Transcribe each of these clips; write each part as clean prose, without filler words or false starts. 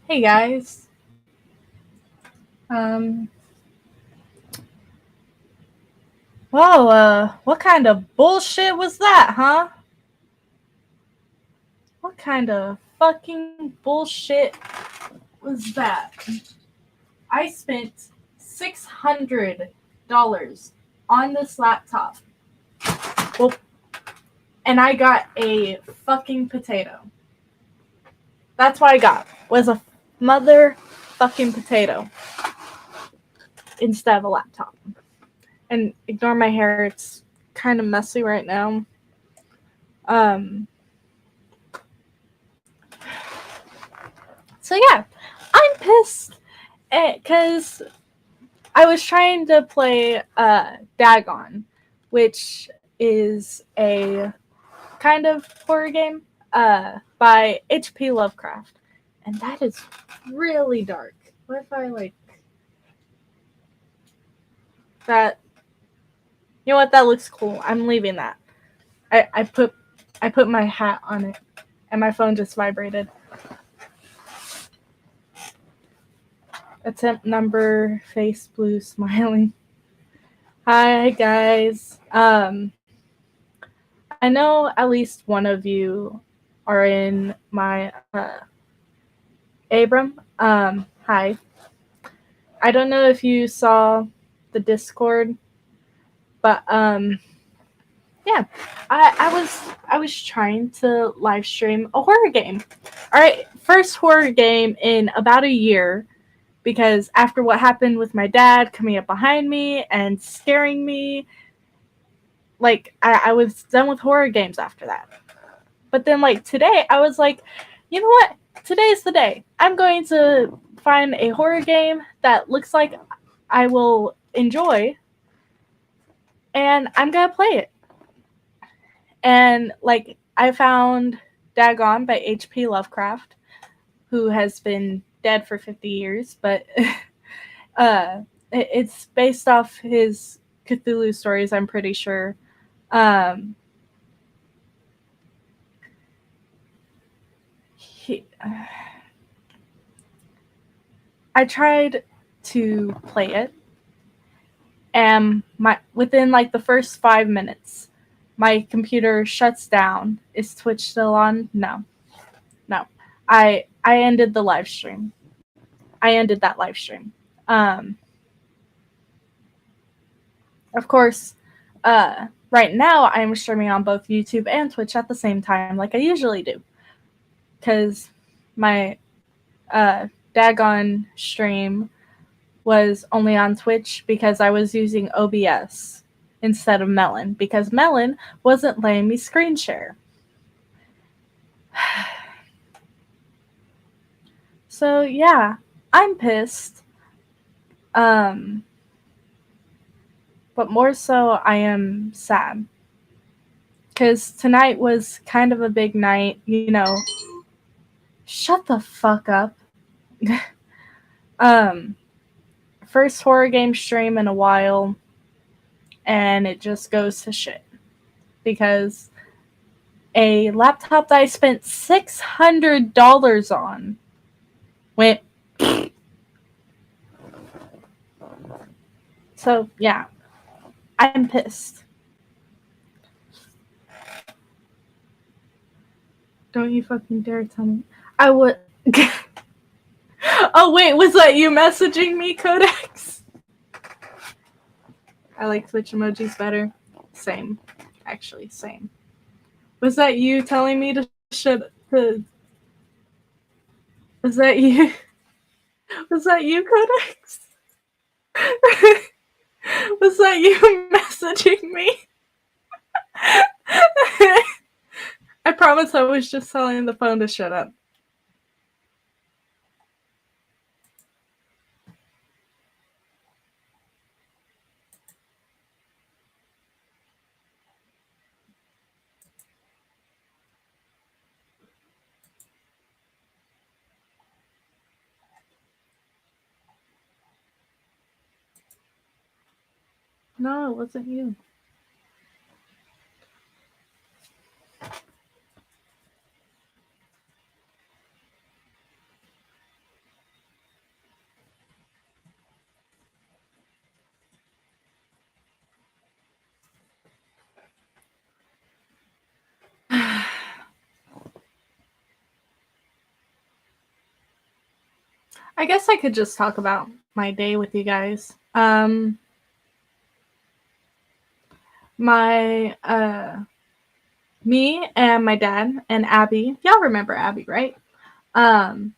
Hey guys. Um, whoa, what kind of bullshit was that, huh? What kind of fucking bullshit was that? I spent $600 on this laptop. Well, and I got a fucking potato. That's what I got, was a motherfucking potato instead of a laptop. And ignore my hair, it's kind of messy right now. Um, so yeah, I'm pissed because I was trying to play Dagon, which is a kind of horror game by H.P. Lovecraft, and that is really dark. What if I like that? You know what? That looks cool. I'm leaving that. I put my hat on it, and my phone just vibrated. Attempt number, face blue, smiling. Hi guys. I know at least one of you are in my Abram. Hi. I don't know if you saw the Discord, but yeah, I was trying to live stream a horror game. All right, first horror game in about a year because after what happened with my dad coming up behind me and scaring me, like I was done with horror games after that. But then, like, today, I was like, you know what? Today's the day. I'm going to find a horror game that looks like I will enjoy, and I'm going to play it. And, like, I found Dagon by H.P. Lovecraft, who has been dead for 50 years, but uh, it's based off his Cthulhu stories, I'm pretty sure. Um, he, I tried to play it, and my within like the first 5 minutes, my computer shuts down. Is Twitch still on? No, no. I ended the live stream. I ended that live stream. Um, of course, right now I'm streaming on both YouTube and Twitch at the same time, like I usually do, because my Dagon stream was only on Twitch because I was using OBS instead of Melon because Melon wasn't letting me screen share. So yeah, I'm pissed. Um, but more so, I am sad because tonight was kind of a big night. You know, shut the fuck up. um, first horror game stream in a while, and it just goes to shit because a laptop that I spent $600 on went. So yeah, I'm pissed. Don't you fucking dare tell me. I would. Oh wait, was that you messaging me, Codex? I like Twitch emojis better. Same, actually, same. Was that you telling me to shut? To, was that you? Was that you, Codex? Was that you messaging me? I promise I was just telling the phone to shut up. No, it wasn't you. I guess I could just talk about my day with you guys. My Me and my dad and Abby. Y'all remember Abby, right? Um,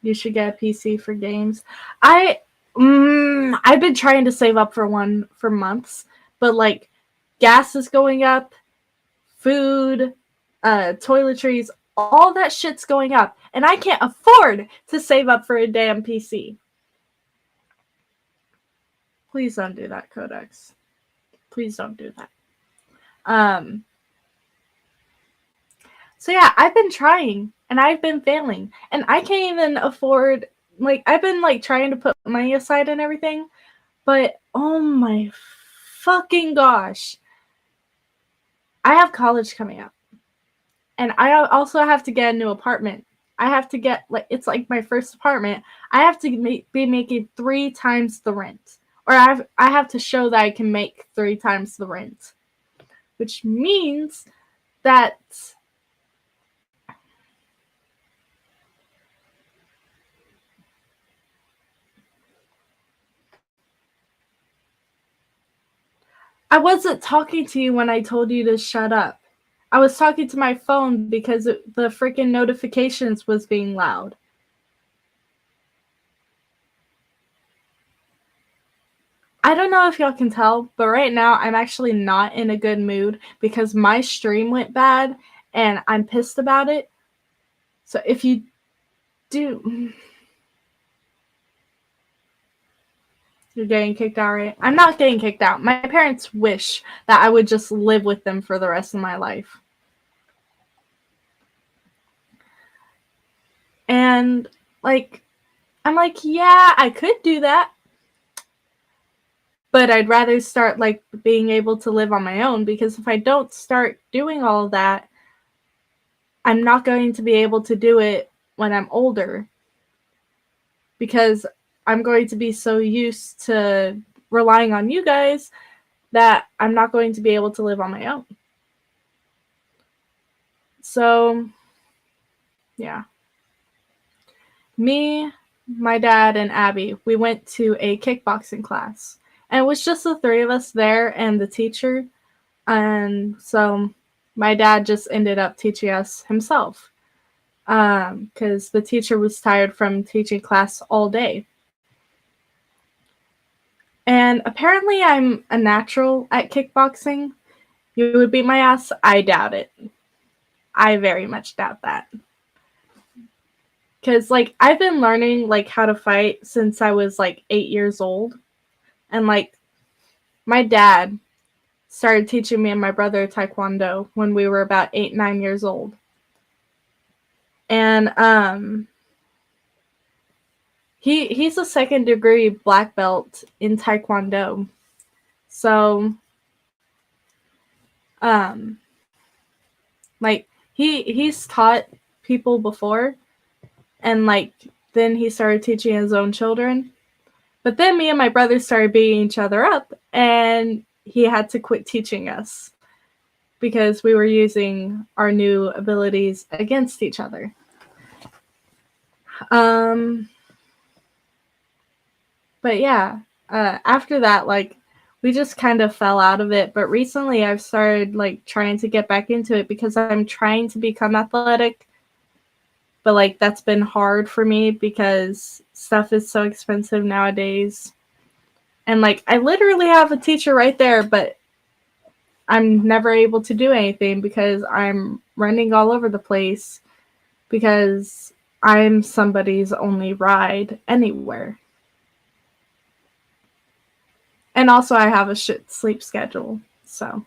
you should get a PC for games. I've been trying to save up for one for months, but like gas is going up, food, toiletries, all that shit's going up, and I can't afford to save up for a damn PC. Please don't do that, Codex. Please don't do that. Um, so yeah, I've been trying and I've been failing, and I can't even afford. Like, I've been like trying to put money aside and everything, but oh my fucking gosh, I have college coming up, and I also have to get a new apartment. I have to get like it's like my first apartment. I have to be making 3 times the rent, or I have to show that I can make 3 times the rent, which means that I wasn't talking to you when I told you to shut up. I was talking to my phone because the freaking notifications was being loud. I don't know if y'all can tell, but right now I'm actually not in a good mood because my stream went bad and I'm pissed about it. So if you do... You're getting kicked out, right? I'm not getting kicked out. My parents wish that I would just live with them for the rest of my life. And, like, I'm like, yeah, I could do that. But I'd rather start, like, being able to live on my own, because if I don't start doing all of that, I'm not going to be able to do it when I'm older. Because I'm going to be so used to relying on you guys that I'm not going to be able to live on my own. So, yeah. Me, my dad, and Abby, we went to a kickboxing class. And it was just the 3 of us there and the teacher. And so my dad just ended up teaching us himself. Because the teacher was tired from teaching class all day. And apparently I'm a natural at kickboxing. You would beat my ass? I doubt it. I very much doubt that. Because, like, I've been learning, like, how to fight since I was, like, 8 years old. And, like, my dad started teaching me and my brother Taekwondo when we were about 8, 9 years old. And, he's a 2nd degree black belt in Taekwondo. So, like, he's taught people before, and, like, then he started teaching his own children. But then me and my brother started beating each other up, and he had to quit teaching us because we were using our new abilities against each other. But yeah, after that, like, we just kind of fell out of it. But recently I've started, like, trying to get back into it because I'm trying to become athletic. But, like, that's been hard for me because stuff is so expensive nowadays. And, like, I literally have a teacher right there, but I'm never able to do anything because I'm running all over the place because I'm somebody's only ride anywhere. And also I have a shit sleep schedule, so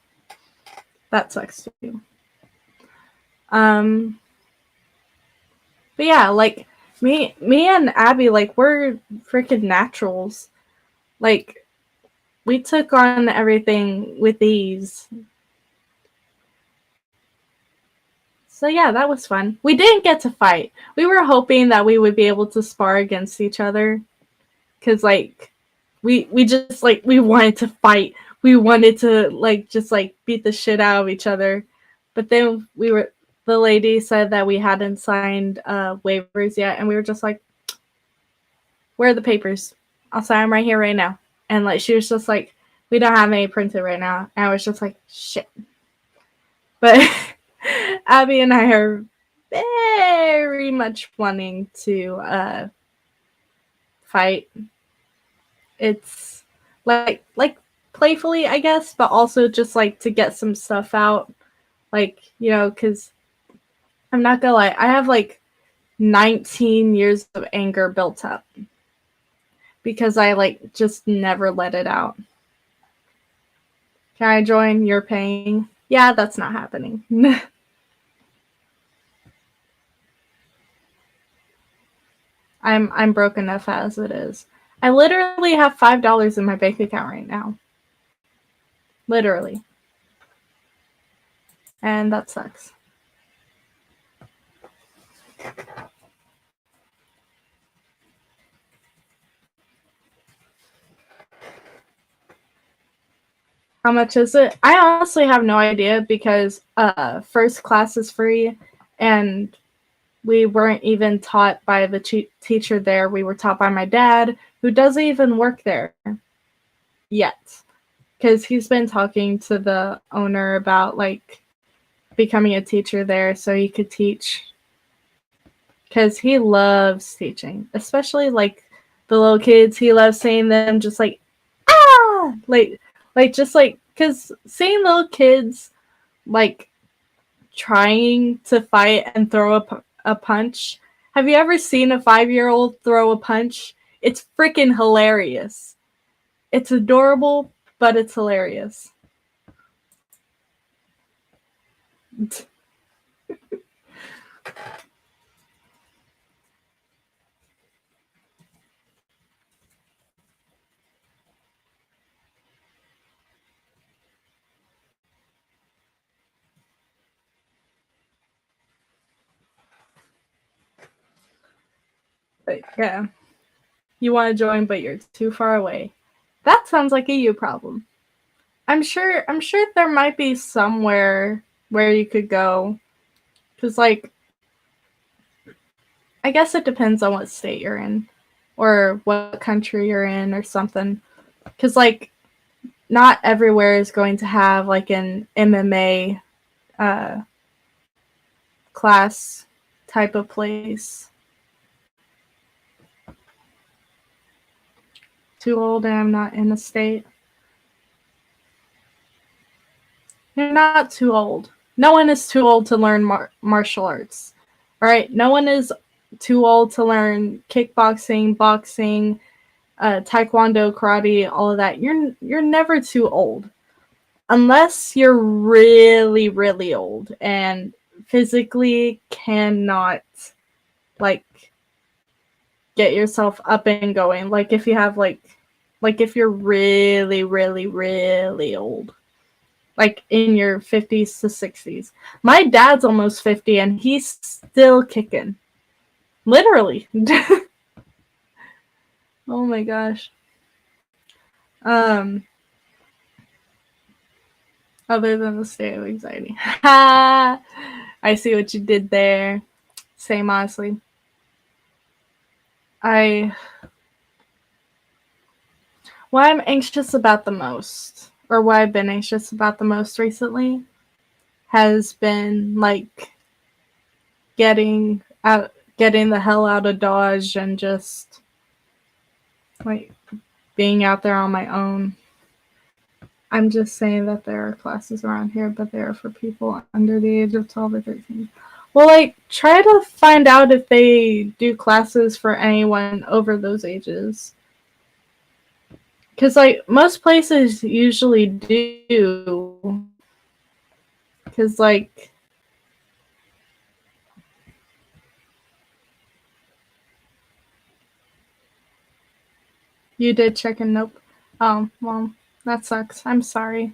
that sucks too. But yeah, like, me and Abby, like, we're freaking naturals. Like, we took on everything with ease. So yeah, that was fun. We didn't get to fight. We were hoping that we would be able to spar against each other. Cause, like, we just, like, we wanted to fight. We wanted to, like, just, like, beat the shit out of each other. But then the lady said that we hadn't signed waivers yet, and we were just like, where are the papers? I'll sign them right here, right now. And like she was just like, we don't have any printed right now. And I was just like, shit. But Abby and I are very much wanting to fight. It's like playfully, I guess, but also just like to get some stuff out. Like, you know, because I'm not gonna lie, I have like 19 years of anger built up because I like just never let it out. Can I join? You're paying? Yeah, that's not happening. I'm broke enough as it is. I literally have $5 in my bank account right now. Literally. And that sucks. How much is it? I honestly have no idea because first class is free and we weren't even taught by the teacher there. We were taught by my dad, who doesn't even work there yet. Because he's been talking to the owner about like becoming a teacher there so he could teach. Because he loves teaching, especially like the little kids. He loves seeing them just like, ah! Like just like, because seeing little kids like trying to fight and throw a punch. Have you ever seen a 5-year-old throw a punch? It's freaking hilarious. It's adorable, but it's hilarious. But yeah, you want to join, but you're too far away. That sounds like a you problem. I'm sure there might be somewhere where you could go. Because, like, I guess it depends on what state you're in or what country you're in or something. Because, like, not everywhere is going to have, like, an MMA class type of place. Too old and I'm not in a state. You're not too old. No one is too old to learn martial arts. All right? No one is too old to learn kickboxing, boxing, taekwondo, karate, all of that. You're never too old. Unless you're really, really old and physically cannot, like, get yourself up and going. Like, if you have, like if you're really, really, really old. Like, in your 50s to 60s. My dad's almost 50 and he's still kicking. Literally. Oh my gosh. Other than the state of anxiety. Ha! I see what you did there. Same, honestly. What I'm anxious about the most, or what I've been anxious about the most recently, has been like getting the hell out of Dodge and just like being out there on my own. I'm just saying that there are classes around here, but they are for people under the age of 12 or 13. Well, like, try to find out if they do classes for anyone over those ages. Because, like, most places usually do. Because, like, you did check in, nope. Oh, well, that sucks. I'm sorry.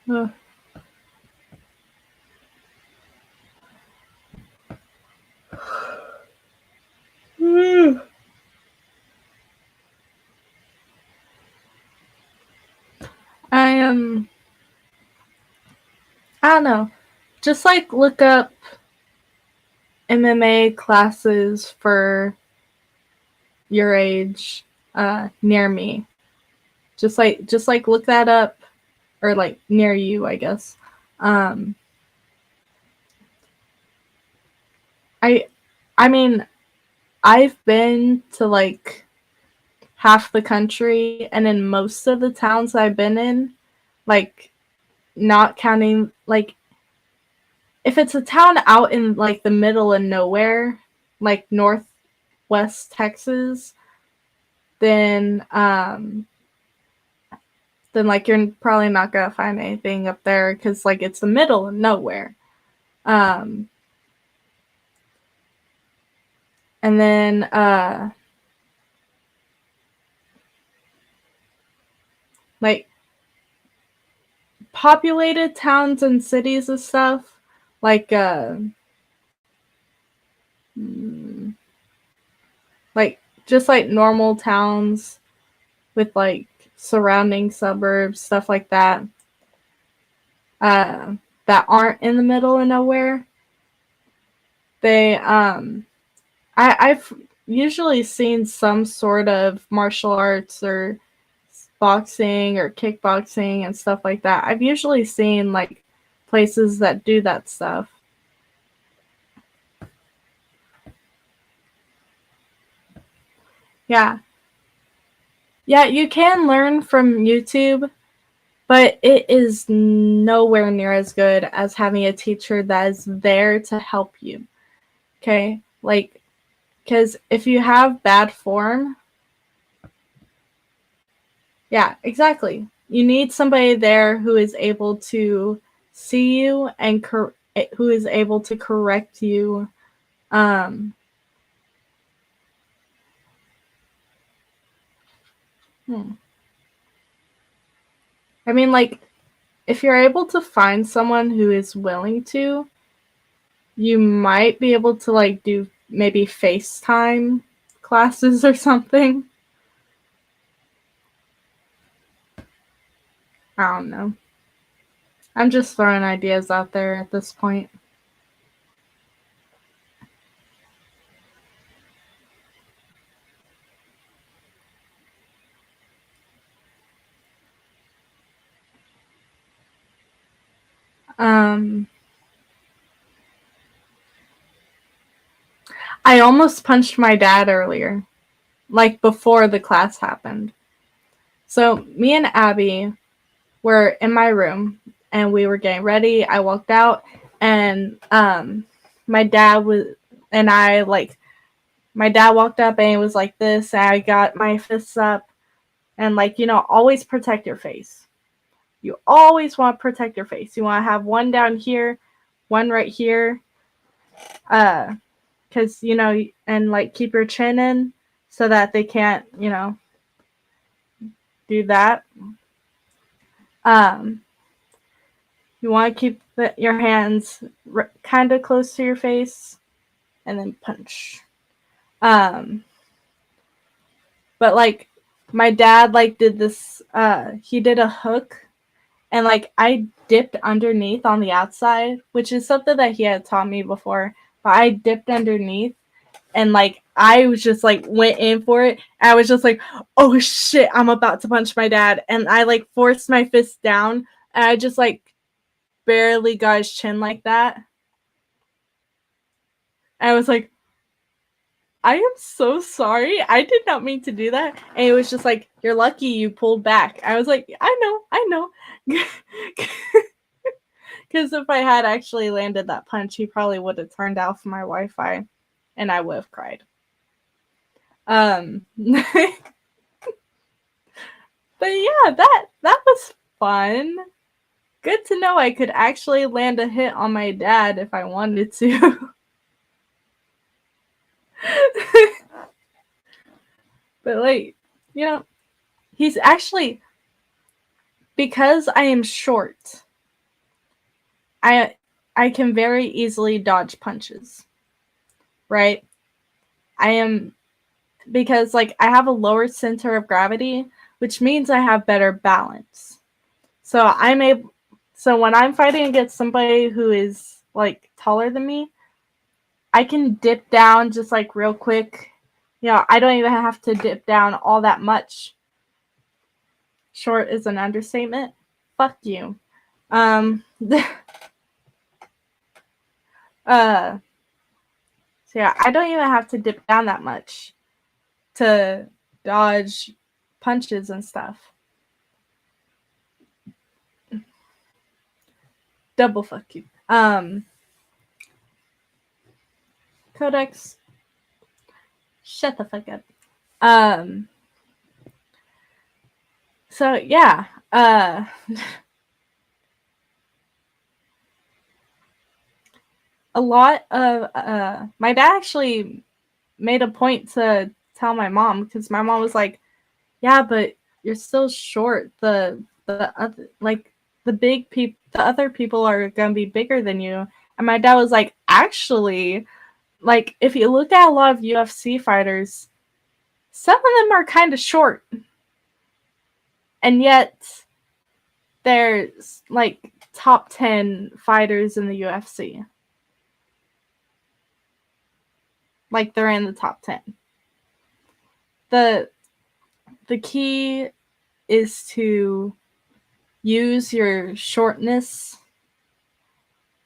Ugh. I I don't know. Just like look up MMA classes for your age near me. Just like look that up, or like near you, I guess. Um, I I mean, I've been to like half the country, and in most of the towns I've been in, like not counting like if it's a town out in like the middle of nowhere, like northwest Texas, then like you're probably not gonna find anything up there because like it's the middle of nowhere. Um, and then like populated towns and cities and stuff, like mm, like just like normal towns with like surrounding suburbs, stuff like that. Uh, that aren't in the middle of nowhere. They I've usually seen some sort of martial arts or boxing or kickboxing and stuff like that. I've usually seen like places that do that stuff. Yeah. Yeah, you can learn from YouTube, but it is nowhere near as good as having a teacher that is there to help you. Okay? Like, because if you have bad form, yeah, exactly. You need somebody there who is able to see you and who is able to correct you. Um, hmm. I mean, like, if you're able to find someone who is willing to, you might be able to, like, do maybe FaceTime classes or something. I don't know. I'm just throwing ideas out there at this point. Um, I almost punched my dad earlier, like before the class happened. So me and Abby were in my room and we were getting ready. I walked out and my dad was and I like my dad walked up and it was like this and I got my fists up and like always protect your face. You always want to protect your face. You want to have one down here, one right here, because and like keep your chin in so that they can't do that. Um, you want to keep your hands kind of close to your face, and then punch. Um, but like my dad like did this. He did a hook, and like I dipped underneath on the outside, which is something that he had taught me before. But I dipped underneath, and like I was just like went in for it. I was just like, oh shit, I'm about to punch my dad, and I like forced my fist down, and I just like barely got his chin like that. I was like, I am so sorry. I did not mean to do that. And it was just like, you're lucky you pulled back. I was like, I know. Because if I had actually landed that punch, he probably would have turned off my Wi-Fi and I would have cried. But yeah, that was fun. Good to know I could actually land a hit on my dad if I wanted to. But like, he's actually, because I am short, I I can very easily dodge punches. Right? I am because like I have a lower center of gravity, which means I have better balance. So I'm able so when I'm fighting against somebody who is like taller than me, I can dip down just like real quick. I don't even have to dip down all that much. Short is an understatement. Fuck you. So yeah, I don't even have to dip down that much to dodge punches and stuff. Double fuck you. Codex, shut the fuck up. So yeah, a lot of my dad actually made a point to tell my mom, because my mom was like, yeah, but you're still short. The other, like, the other people are gonna be bigger than you. And my dad was like, actually, like, if you look at a lot of UFC fighters, some of them are kind of short, and yet there's like top 10 fighters in the UFC. Like, they're in the top 10. The key is to use your shortness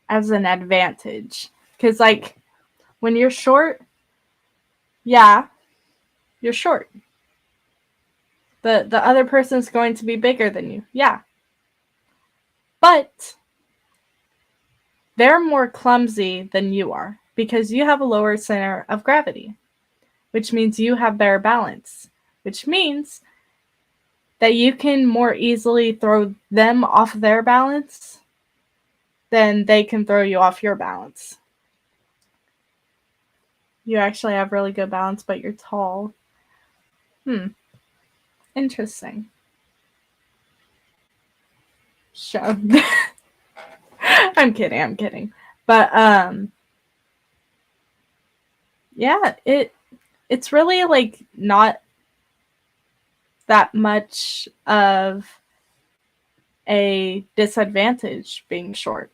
as an advantage. Because, like, when you're short, yeah, you're short. The other person's going to be bigger than you. Yeah. But they're more clumsy than you are because you have a lower center of gravity, which means you have better balance, which means that you can more easily throw them off their balance than they can throw you off your balance. You actually have really good balance, but you're tall. Interesting. Show. I'm kidding. But yeah, it's really like not that much of a disadvantage being short.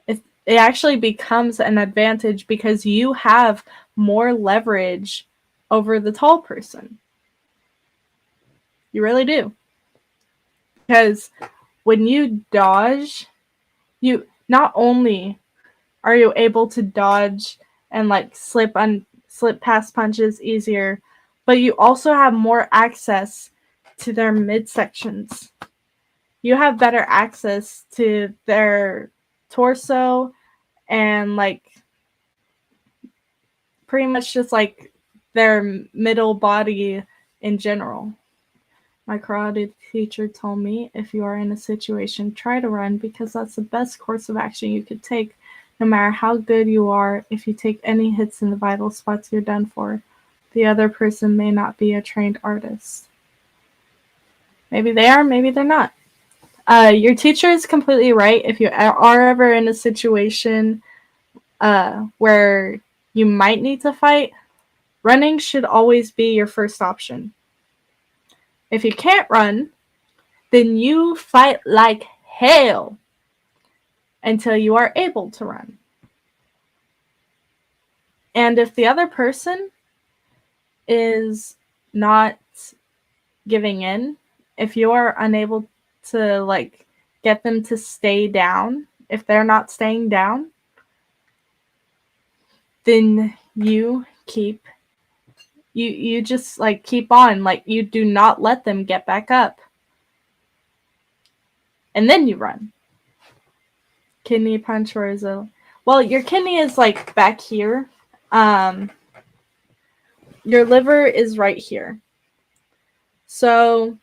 It actually becomes an advantage because you have more leverage over the tall person. You really do. Because when you dodge, you not only are you able to dodge and like slip past punches easier, but you also have more access to their midsections. You have better access to their torso and like pretty much just like their middle body in general. My karate teacher told me, if you are in a situation, try to run because that's the best course of action you could take. No matter how good you are, if you take any hits in the vital spots, you're done for. The other person may not be a trained artist. Maybe they are, maybe they're not. Your teacher is completely right. If you are ever in a situation where you might need to fight, running should always be your first option. If you can't run, then you fight like hell until you are able to run. And if the other person is not giving in, if you are unable to like get them to stay down, if they're not staying down, then you just like keep on, like you do not let them get back up. And then you run. Kidney punch, or is it, well, your kidney is like back here. Your liver is right here. So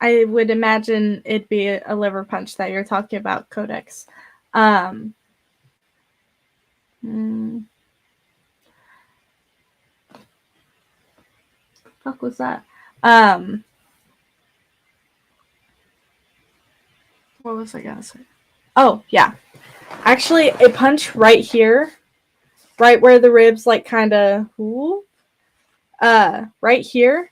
I would imagine it'd be a liver punch that you're talking about, Codex. Fuck was that? What was I gonna say? Oh, yeah. Actually, a punch right here, right where the ribs like kind of, right here,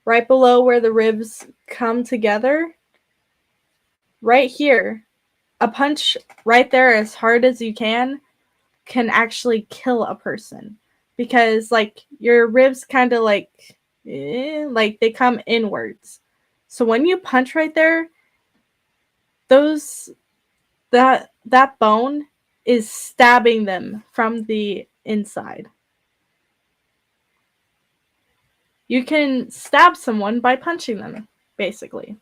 right below where the ribs come together, right here, a punch right there as hard as you can can actually kill a person, because like your ribs kind of like they come inwards. So when you punch right there, those that bone is stabbing them from the inside. You can stab someone by punching them, basically.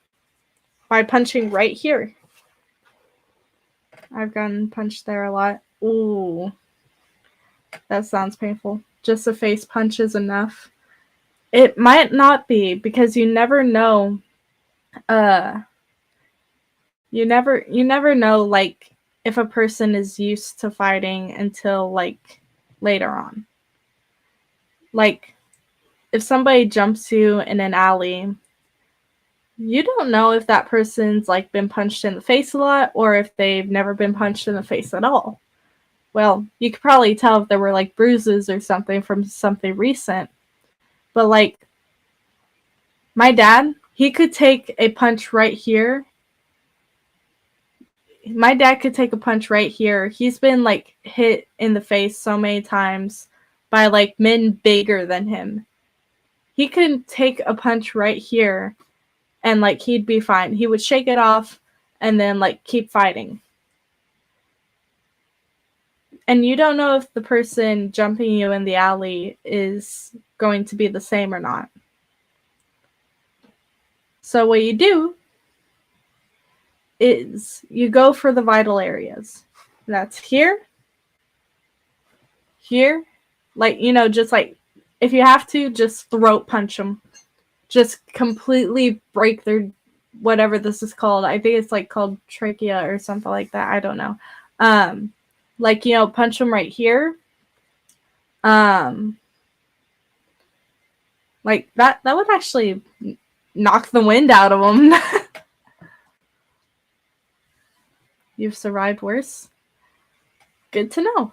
By punching right here. I've gotten punched there a lot. Ooh. That sounds painful. Just a face punch is enough. It might not be, because you never know. You never know, like, if a person is used to fighting until like later on. Like, if somebody jumps you in an alley, you don't know if that person's like been punched in the face a lot or if they've never been punched in the face at all. Well, you could probably tell if there were like bruises or something from something recent. But like my dad, he could take a punch right here. My dad could take a punch right here. He's been like hit in the face so many times by like men bigger than him. He could take a punch right here and like he'd be fine. He would shake it off and then like keep fighting. And you don't know if the person jumping you in the alley is going to be the same or not. So what you do is you go for the vital areas. That's here, here, like, you know, just like, if you have to, just throat punch them. Just completely break their, whatever this is called. I think it's like called trachea or something like that. I don't know. Like, you know, punch them right here. Like that would actually knock the wind out of them. You've survived worse. Good to know.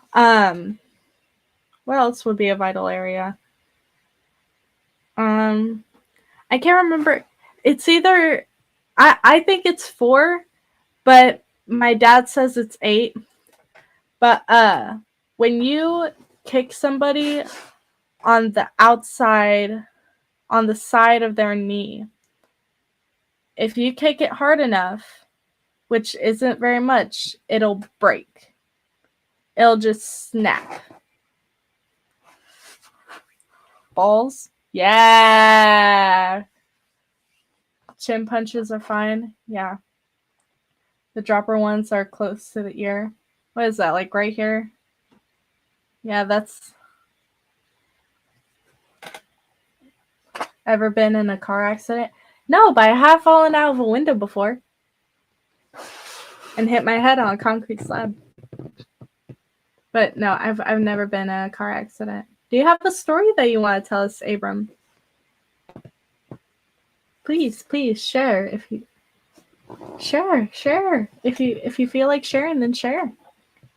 What else would be a vital area? I can't remember. It's either I think it's 4, but my dad says it's 8. But when you kick somebody on the outside, on the side of their knee, if you kick it hard enough, which isn't very much, it'll break. It'll just snap. Balls? Yeah. Chin punches are fine. Yeah. The dropper ones are close to the ear. What is that, like right here? Yeah, that's... Ever been in a car accident? No, but I have fallen out of a window before. And hit my head on a concrete slab. But no, I've never been in a car accident. Do you have a story that you want to tell us, Abram? Please share. If you share. If you feel like sharing, then share.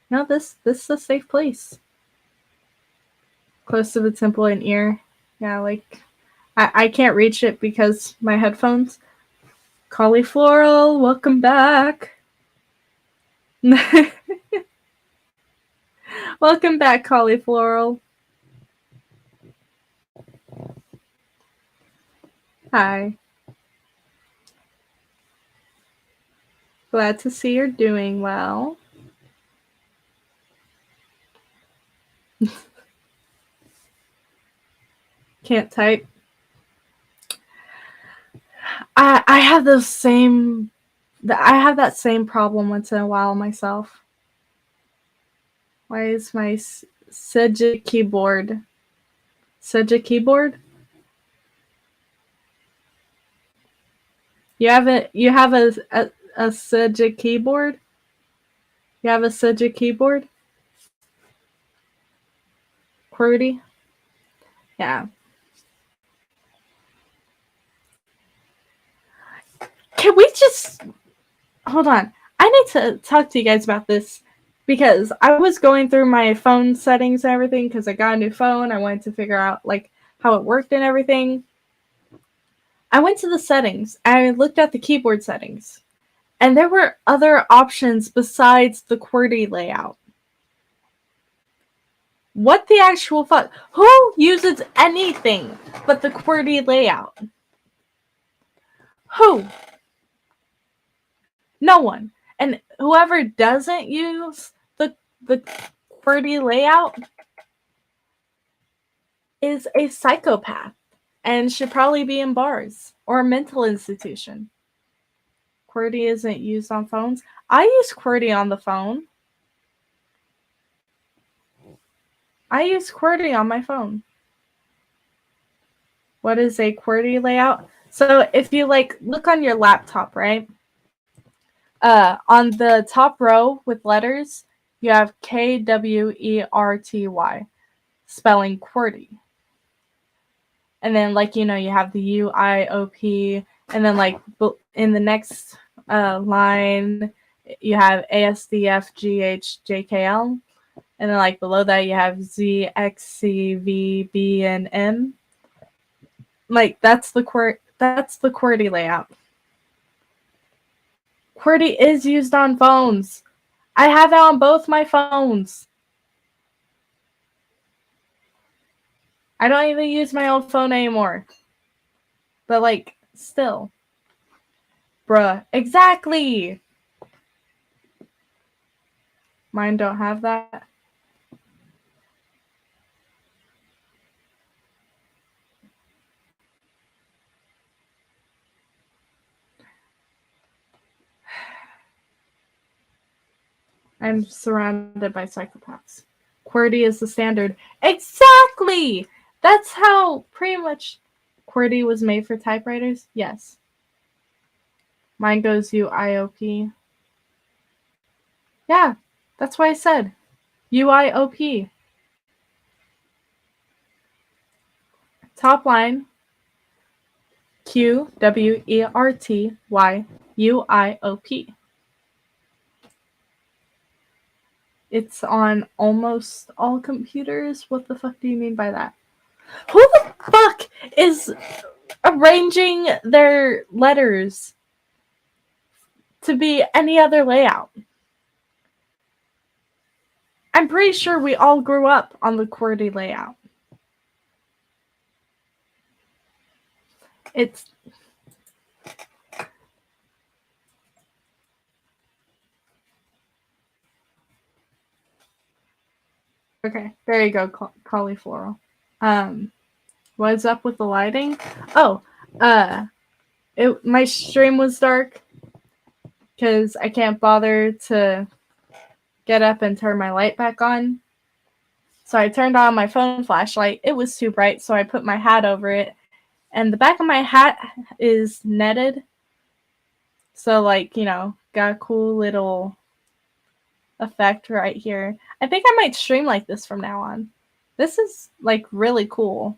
No, this is a safe place. Close to the temple and ear. Yeah, like I can't reach it because my headphones. Caulifloral, welcome back. Welcome back, Caulifloral. Hi. Glad to see you're doing well. Can't type. I have those same. I have that same problem once in a while myself. Why is my Seja keyboard? Seja keyboard? You have a Seja keyboard? You have a Seja keyboard? QWERTY? Yeah. Can we just hold on? I need to talk to you guys about this because I was going through my phone settings and everything because I got a new phone. I wanted to figure out like how it worked and everything. I went to the settings. I looked at the keyboard settings, and there were other options besides the QWERTY layout. What the actual fuck? Who uses anything but the QWERTY layout? Who? No one. And whoever doesn't use the QWERTY layout is a psychopath and should probably be in bars or a mental institution. QWERTY isn't used on phones. I use QWERTY on the phone. I use QWERTY on my phone. What is a QWERTY layout? So if you look on your laptop, right? On the top row with letters, you have KWERTY, spelling QWERTY. And then you have the UIOP, and then in the next line you have ASDFGHJKL, and then below that you have ZXCVB and M. That's the QWERTY layout. QWERTY is used on phones. I have it on both my phones. I don't even use my old phone anymore. But still. Bruh. Exactly. Mine don't have that. I'm surrounded by psychopaths. QWERTY is the standard. Exactly! That's how pretty much QWERTY was made for typewriters. Yes. Mine goes UIOP. Yeah, that's why I said UIOP. Top line QWERTYUIOP. It's on almost all computers. What the fuck do you mean by that? Who the fuck is arranging their letters to be any other layout? I'm pretty sure we all grew up on the QWERTY layout. It's okay. There you go, cauliflower. What's up with the lighting? Oh, my stream was dark because I can't bother to get up and turn my light back on. So I turned on my phone flashlight. It was too bright, so I put my hat over it. And the back of my hat is netted. So, got a cool little effect right here. I think I might stream like this from now on. This is, really cool.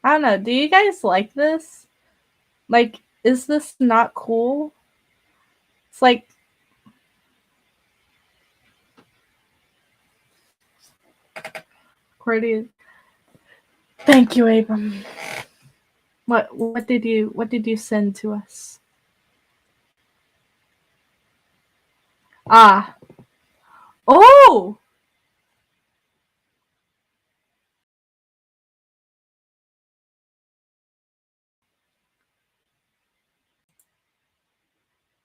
I don't know. Do you guys like this? Is this not cool? It's QWERTY. Thank you, Abram. What did you send to us? Ah. Oh!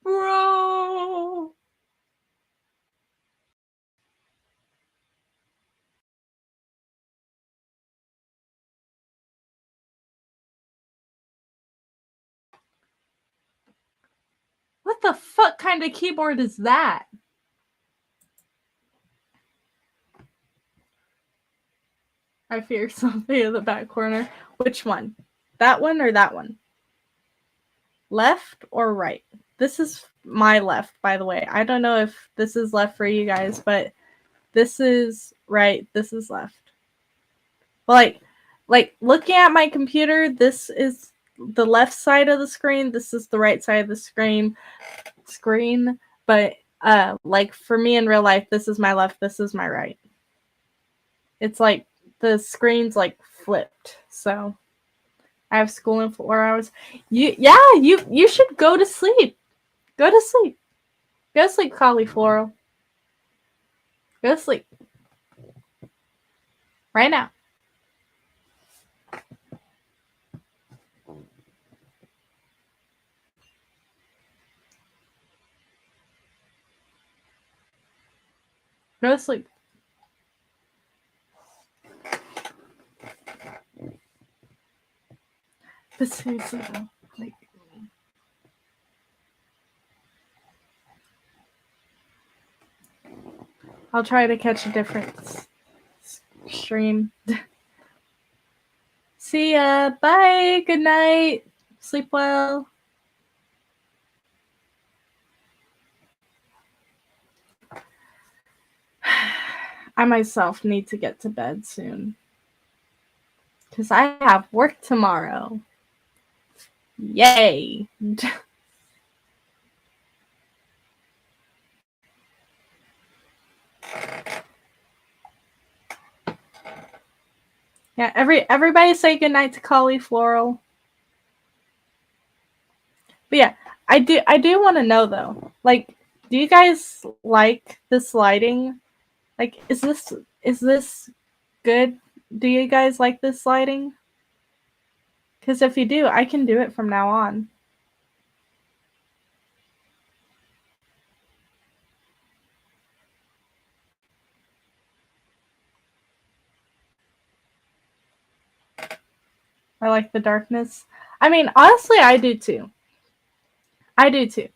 Bro! What the fuck kind of keyboard is that? I fear something in the back corner. Which one? That one or that one? Left or right? This is my left, by the way. I don't know if this is left for you guys, but this is right. This is left. Like looking at my computer, this is the left side of the screen. This is the right side of the screen. But for me in real life, this is my left. This is my right. It's the screen's flipped. So I have school in 4 hours. You should go to sleep. Go to sleep. Go to sleep, cauliflower. Go to sleep. Right now. Go to sleep. But seriously though, like, I'll try to catch a different stream. See ya. Bye. Good night. Sleep well. I myself need to get to bed soon. Because I have work tomorrow. Yay. Yeah, everybody say goodnight to cauliflower. But yeah, I do want to know though. Like, do you guys like this lighting? Like, is this good? Do you guys like this lighting? Because if you do, I can do it from now on. I like the darkness. I mean, honestly, I do too. I do too.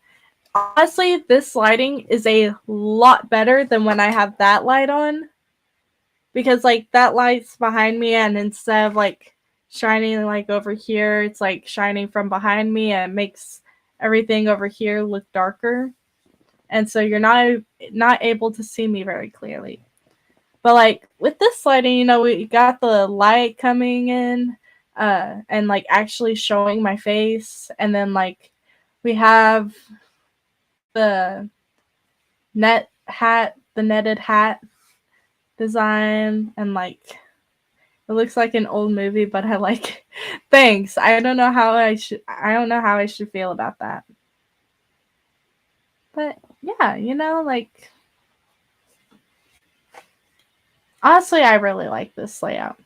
Honestly, this lighting is a lot better than when I have that light on. Because, like, that light's behind me, and instead of, like, shining, like, over here, it's, like, shining from behind me, and it makes everything over here look darker. And so you're not able to see me very clearly. But, like, with this lighting, you know, we got the light coming in, and, like, actually showing my face. And then, like, we have the netted hat design, and, like, it looks like an old movie, but I like thanks. I don't know how I should feel about that. But yeah, you know, like, honestly, I really like this layout.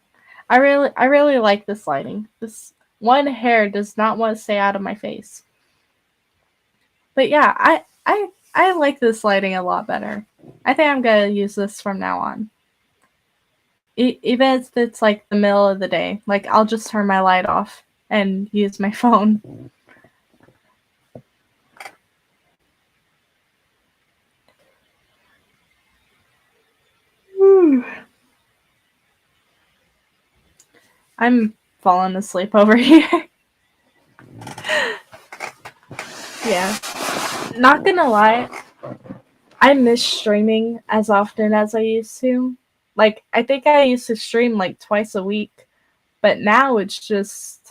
I really like this lighting. This one hair does not want to stay out of my face. But yeah, I like this lighting a lot better. I think I'm gonna use this from now on. Even if it's like the middle of the day, like, I'll just turn my light off and use my phone. I'm falling asleep over here. Yeah. Not gonna lie, I miss streaming as often as I used to. Like, I think I used to stream like twice a week, but now it's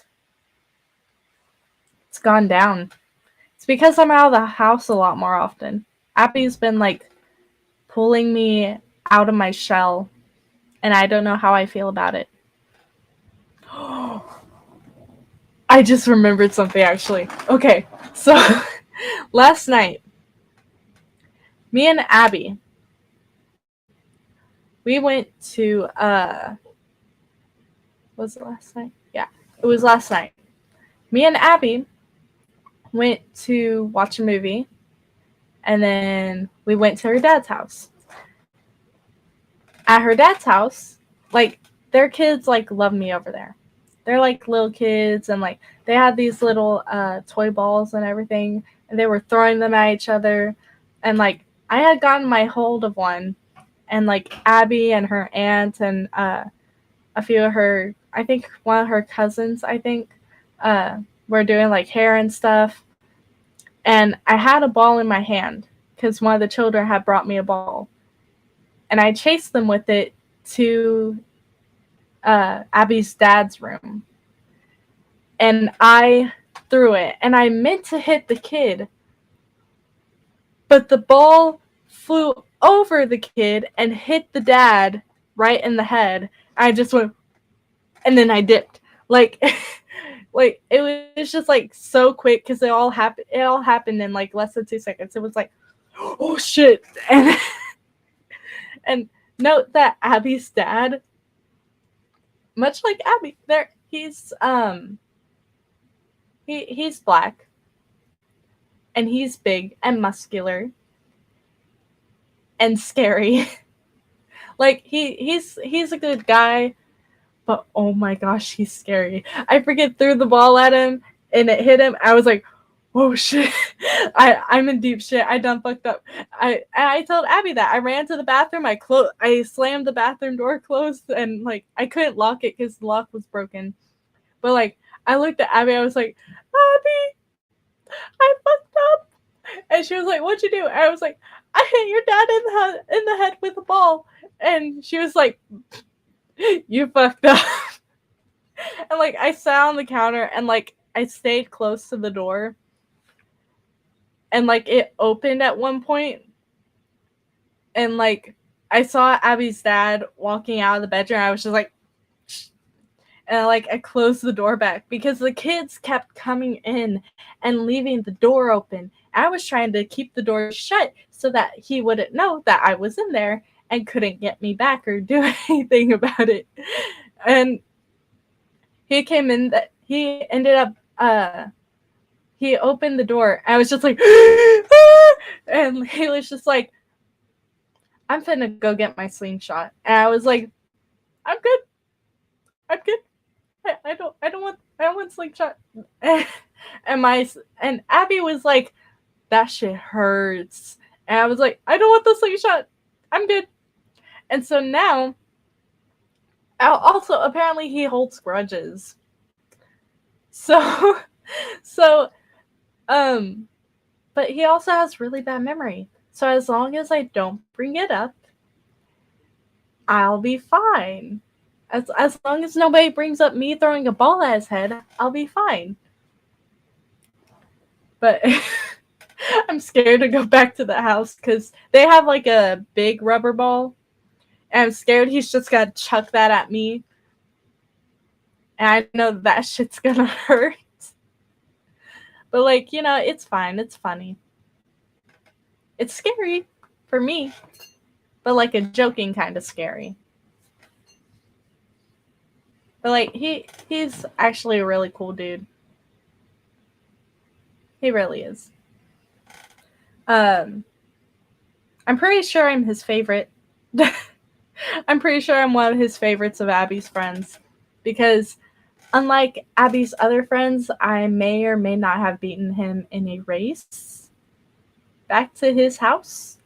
gone down. It's because I'm out of the house a lot more often. Appy's been like pulling me out of my shell, and I don't know how I feel about it. I just remembered something actually. Okay, so last night, me and Abby, we went to was it last night? Yeah, it was last night. Me and Abby went to watch a movie, and then we went to her dad's house. At her dad's house, like, their kids like love me over there. They're like little kids, and like they had these little toy balls and everything, and they were throwing them at each other. And like, I had gotten my hold of one, and like Abby and her aunt and a few of her, I think one of her cousins, I think, were doing like hair and stuff. And I had a ball in my hand because one of the children had brought me a ball. And I chased them with it to Abby's dad's room. And I threw it. And I meant to hit the kid. But the ball flew over the kid and hit the dad right in the head. I just went, and then I dipped. Like, like it was just like so quick because it all happened in like less than 2 seconds. It was like, oh shit. And note that Abby's dad, much like Abby, he's black and he's big and muscular and scary. Like he's a good guy, but oh my gosh, he's scary. I freaking threw the ball at him and it hit him. I was like, oh shit. I'm in deep shit. I done fucked up. I told Abby that. I ran to the bathroom. I slammed the bathroom door closed and like I couldn't lock it because the lock was broken. But like I looked at Abby, I was like, Abby, I fucked up. And she was like, what'd you do? I was like, I hit your dad in the head with a ball. And she was like, you fucked up. And like I sat on the counter and like I stayed close to the door. And like it opened at one point. And like I saw Abby's dad walking out of the bedroom. I was just like, shh. And like I closed the door back because the kids kept coming in and leaving the door open. I was trying to keep the door shut so that he wouldn't know that I was in there and couldn't get me back or do anything about it. And he came in that he ended up he opened the door. I was just like and he was just like, I'm finna go get my slingshot. And I was like, I'm good. I'm good. I don't want slingshot. And Abby was like, that shit hurts. And I was like, I don't want the slingshot. I'm good. And so now, also apparently he holds grudges. So, but he also has really bad memory. So as long as I don't bring it up, I'll be fine. As long as nobody brings up me throwing a ball at his head, I'll be fine. But I'm scared to go back to the house because they have like a big rubber ball. And I'm scared he's just gonna chuck that at me. And I know that shit's gonna hurt. But like, it's fine. It's funny. It's scary for me. But like a joking kind of scary. But like he's actually a really cool dude. He really is. I'm pretty sure I'm his favorite. I'm pretty sure I'm one of his favorites of Abby's friends. Because unlike Abby's other friends, I may or may not have beaten him in a race back to his house.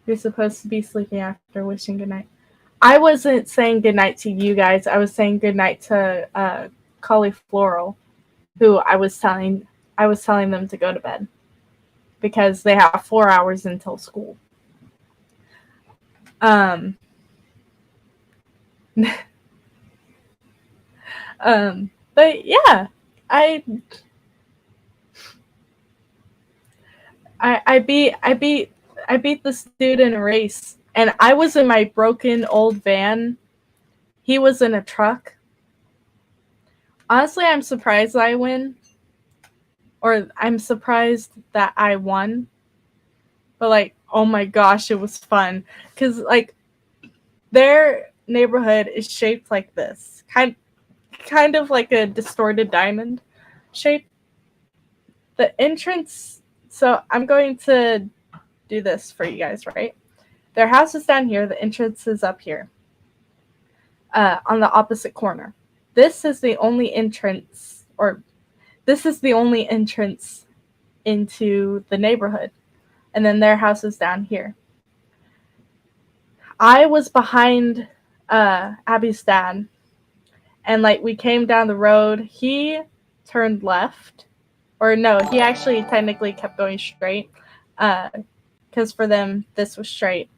You're supposed to be sleeping after wishing goodnight. I wasn't saying goodnight to you guys. I was saying goodnight to Caulifloral, who I was telling them to go to bed because they have 4 hours until school. But yeah, I beat this dude in a race, and I was in my broken old van. He was in a truck. Honestly, I'm surprised I win. Or I'm surprised that I won. But like, oh my gosh, it was fun. Because like, their neighborhood is shaped like this. Kind of like a distorted diamond shape. The entrance, so I'm going to do this for you guys, right? Their house is down here. The entrance is up here. On the opposite corner. This is the only entrance into the neighborhood. And then their house is down here. I was behind Abby's dad. And like we came down the road. He turned left. Or no, he actually technically kept going straight. Because for them, this was straight.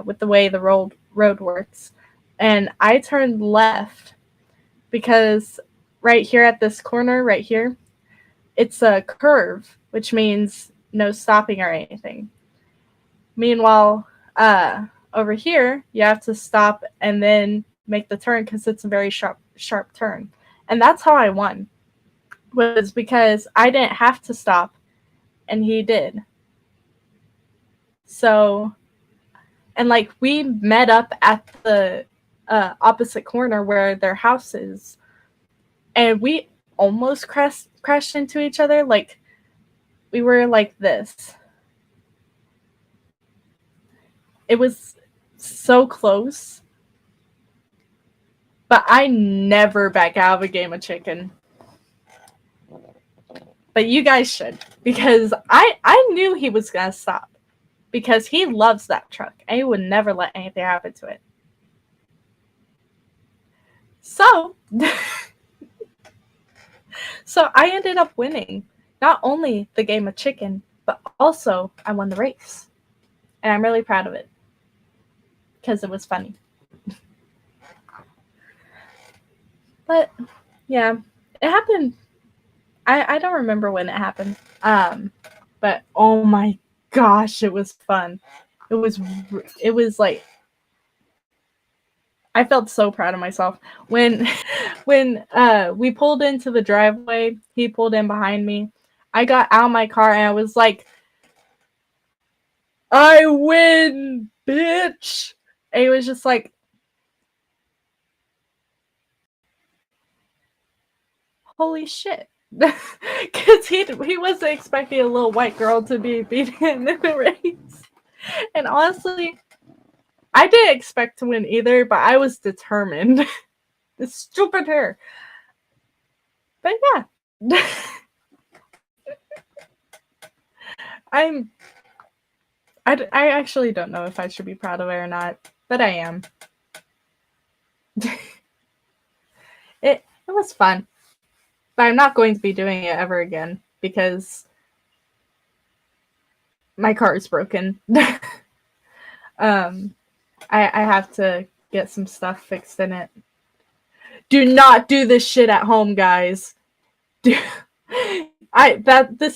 With the way the road works. And I turned left because right here at this corner, right here, it's a curve, which means no stopping or anything. Meanwhile, over here, you have to stop and then make the turn because it's a very sharp turn. And that's how I won, was because I didn't have to stop, and he did. So, and like we met up at the opposite corner where their house is, and we almost crashed into each other. Like we were like this. It was so close, but I never back out of a game of chicken. But you guys should, because I knew he was gonna stop, because he loves that truck and he would never let anything happen to it. So, so I ended up winning not only the game of chicken, but also I won the race, and I'm really proud of it because it was funny. But yeah, it happened. I don't remember when it happened. But oh my gosh, it was fun. It was like I felt so proud of myself when when we pulled into the driveway. He pulled in behind me. I got out of my car and I was like, "I win, bitch!" And he was just like, "Holy shit!" Because he wasn't expecting a little white girl to be beating him in the race. And honestly, I didn't expect to win either, but I was determined. This stupid hair. But yeah. I actually don't know if I should be proud of it or not, but I am. It was fun. But I'm not going to be doing it ever again because my car is broken. I have to get some stuff fixed in it. Do not do this shit at home, guys. This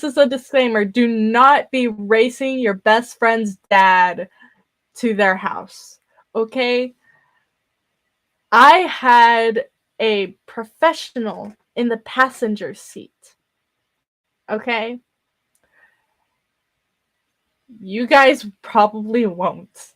is a disclaimer. Do not be racing your best friend's dad to their house. Okay? I had a professional in the passenger seat. Okay? You guys probably won't.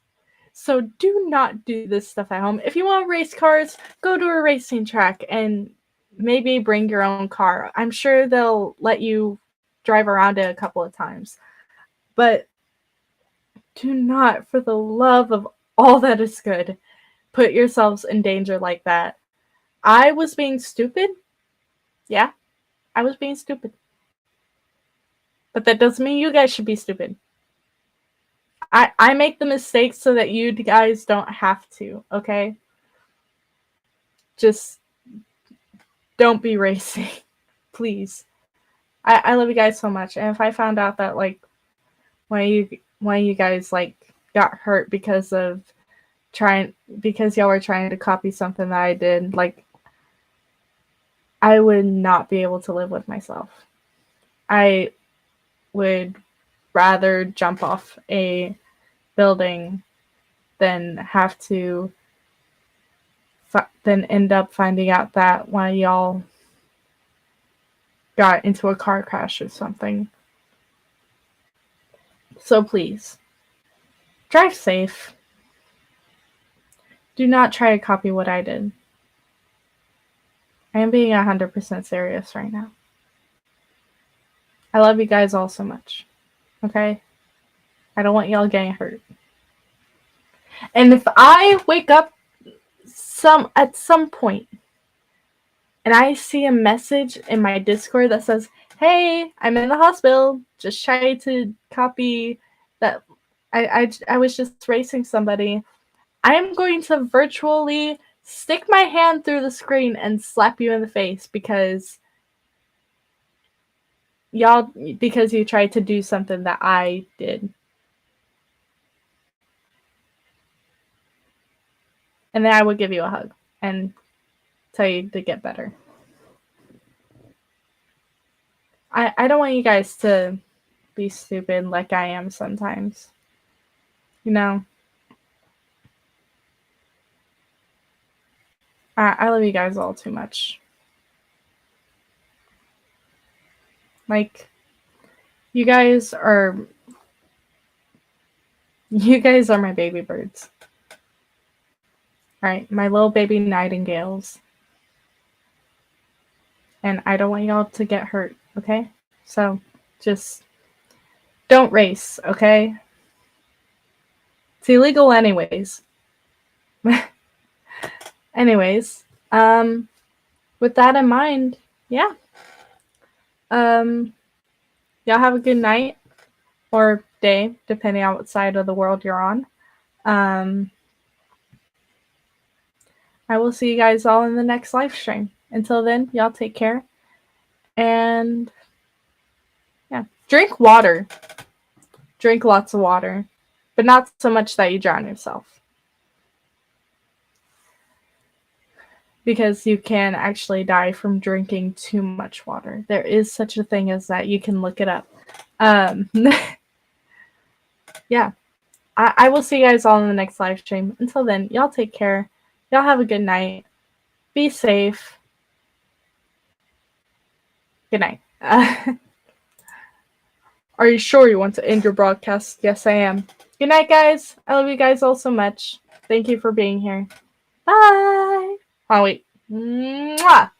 So do not do this stuff at home. If you want to race cars, go to a racing track and maybe bring your own car. I'm sure they'll let you drive around it a couple of times. But do not, for the love of all that is good, put yourselves in danger like that. I was being stupid. Yeah, I was being stupid. But that doesn't mean you guys should be stupid. I make the mistakes so that you guys don't have to, okay? Just don't be racing. Please. I love you guys so much. And if I found out that like one of you guys like got hurt because y'all were trying to copy something that I did, like I would not be able to live with myself. I would rather jump off a building than have to then end up finding out that one of y'all got into a car crash or something. So please, drive safe. Do not try to copy what I did. I am being 100% serious right now. I love you guys all so much. Okay? I don't want y'all getting hurt. And if I wake up at some point and I see a message in my Discord that says, "Hey, I'm in the hospital. Just try to copy that. I was just racing somebody." I am going to virtually stick my hand through the screen and slap you in the face because you tried to do something that I did. And then I would give you a hug and tell you to get better. I don't want you guys to be stupid like I am sometimes. You know? I love you guys all too much. Like, you guys are my baby birds. Alright, my little baby nightingales. And I don't want y'all to get hurt, okay? So, just don't race, okay? It's illegal anyways. Anyways, with that in mind, yeah. Y'all have a good night or day, depending on what side of the world you're on. I will see you guys all in the next live stream. Until then, y'all take care. And yeah, drink water. Drink lots of water, but not so much that you drown yourself. Because you can actually die from drinking too much water. There is such a thing as that. You can look it up. Yeah. I will see you guys all in the next live stream. Until then, y'all take care. Y'all have a good night. Be safe. Good night. Are you sure you want to end your broadcast? Yes, I am. Good night, guys. I love you guys all so much. Thank you for being here. Bye. Oh, wait. Mwah.